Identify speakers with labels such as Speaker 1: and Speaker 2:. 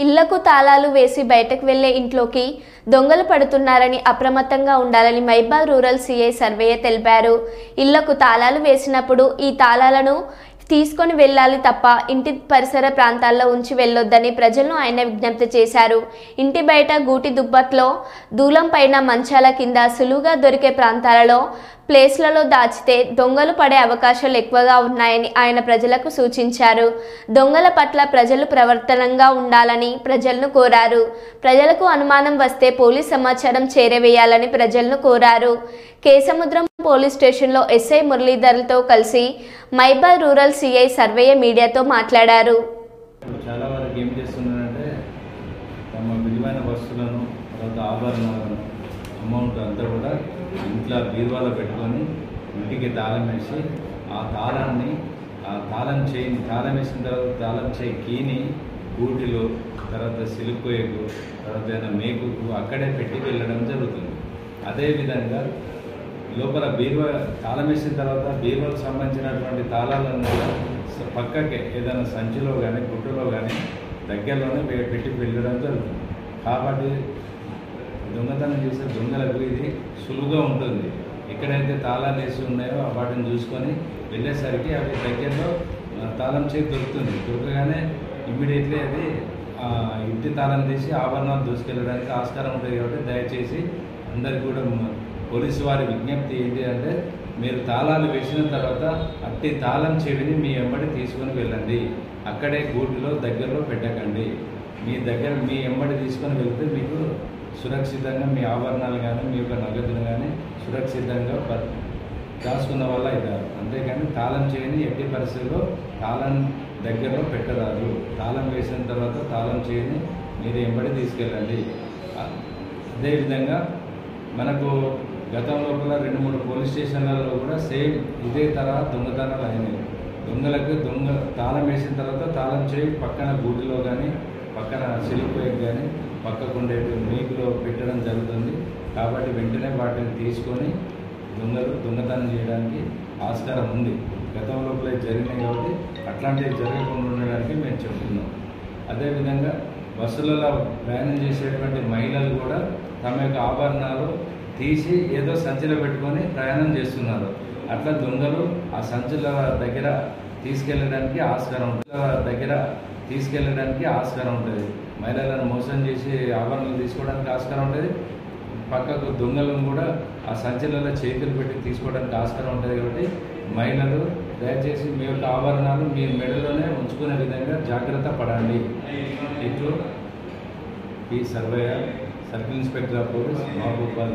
Speaker 1: ఇళ్లకు తాళాలు వేసి బయటకు వెళ్లే ఇంట్లోకి దొంగలు పడుతున్నారని అప్రమత్తంగా ఉండాలని మైబాద్ రూరల్ సీఐ సర్వేయ తెలిపారు. ఇళ్లకు తాళాలు వేసినప్పుడు ఈ తాళాలను తీసుకొని వెళ్ళాలి తప్ప ఇంటి పరిసర ప్రాంతాల్లో ఉంచి వెళ్ళొద్దని ప్రజలను ఆయన విజ్ఞప్తి చేశారు. ఇంటి బయట గూటి దుబ్బట్లో దూలం పైన మంచాల కింద సులువుగా దొరికే ప్రాంతాలలో ప్లేస్లలో దాచితే దొంగలు పడే అవకాశాలు ఎక్కువగా ఉన్నాయని ఆయన ప్రజలకు సూచించారు. దొంగల పట్ల ప్రజలు ప్రవర్తనంగా ఉండాలని ప్రజలను కోరారు. ప్రజలకు అనుమానం వస్తే పోలీస్ సమాచారం చేరవేయాలని ప్రజలను కోరారు. కేసముద్రం పోలీస్ స్టేషన్లో ఎస్ఐ మురళీధర్లతో కలిసి మైబాద్ రూరల్ సీఐ సర్వేయ మీడియాతో మాట్లాడారు.
Speaker 2: చాలా వరకు ఏం చేస్తున్నారంటే తమ విలువైన వస్తువులను తర్వాత ఆభరణాలను అమౌంట్ అంతా కూడా ఇంట్లో బీరువాలో పెట్టుకొని ఇంటికి తాళం వేసి ఆ తాళం వేసిన తర్వాత తాళం చేయి కీని గూటిలో తర్వాత సిలుకోయకు తర్వాత మేకుకు అక్కడే పెట్టి వెళ్ళడం జరుగుతుంది. అదేవిధంగా లోపల బీరువా తాళం వేసిన తర్వాత బీరువాకు సంబంధించినటువంటి తాళాలను కూడా పక్కకే ఏదైనా సంచిలో కానీ గుట్టులో కానీ దగ్గరలోనే పెట్టి వెళ్ళడం జరుగుతుంది. కాబట్టి దొంగతనం చేసే దొంగలకు ఇది సులువుగా ఉంటుంది. ఎక్కడైతే తాళాలు వేసి ఉన్నాయో వాటిని చూసుకొని వెళ్ళేసరికి అవి దగ్గరలో తాళం చేతి దొరుకుతుంది. దొరకగానే ఇమ్మీడియట్లీ అది ఇంటి తాళం తీసి ఆభరణాలు దూసుకెళ్ళడానికి ఆస్కారం ఉంటుంది. కాబట్టి దయచేసి అందరికీ కూడా పోలీసు వారి విజ్ఞప్తి ఏంటి అంటే మీరు తాళాలు వేసిన తర్వాత అట్టి తాళం చెవిని మీ వెంబడి తీసుకొని వెళ్ళండి. అక్కడే గూటిలో దగ్గరలో పెట్టకండి. మీ వెంబడి తీసుకొని వెళ్తే మీకు సురక్షితంగా మీ ఆభరణాలు కానీ మీ యొక్క నగదును కానీ సురక్షితంగా దాచుకున్న వల్ల అవుతారు. అంతేకాని తాళం చేయని ఎట్టి పరిస్థితుల్లో తాళం దగ్గరలో పెట్టరాదు. తాళం వేసిన తర్వాత తాళం చేయని మీరు వెంబడి తీసుకెళ్ళండి. అదేవిధంగా మనకు గతం లోపల 2-3 పోలీస్ స్టేషన్లలో కూడా సేమ్ ఇదే తరహా దొంగతనాలు అయినాయి. దొంగలకు తాళం వేసిన తర్వాత తాళం చేయి పక్కన గూటిలో కానీ పక్కన సిలిపోయి కానీ పక్కకుండే మేకులో పెట్టడం జరుగుతుంది. కాబట్టి వెంటనే వాటిని తీసుకొని దొంగతనం చేయడానికి ఆస్కారం ఉంది. గతం లోపల జరిగినాయి కాబట్టి అట్లాంటివి జరగకుండా ఉండడానికి మేము చెప్తున్నాం. అదేవిధంగా బస్సులలో ప్రయాణం చేసేటువంటి మహిళలు కూడా తమ యొక్క ఆభరణాలు తీసి ఏదో సంచిలో పెట్టుకొని ప్రయాణం చేస్తున్నారు. అట్లా దొంగలు ఆ సంచుల దగ్గర తీసుకెళ్ళడానికి ఆస్కారం ఉంటుంది. మహిళలను మోసం చేసి ఆభరణాలు తీసుకోవడానికి ఆస్కారం ఉంటుంది. పక్కకు దొంగలను కూడా ఆ సంచులలో చేతులు పెట్టి తీసుకోవడానికి ఆస్కారం ఉంటుంది. కాబట్టి మహిళలు దయచేసి మీ యొక్క ఆభరణాలు మీ మెడలోనే ఉంచుకునే విధంగా జాగ్రత్త పడండి. ఇట్లు ఈ surveyor circle inspector of police Mahabubabad.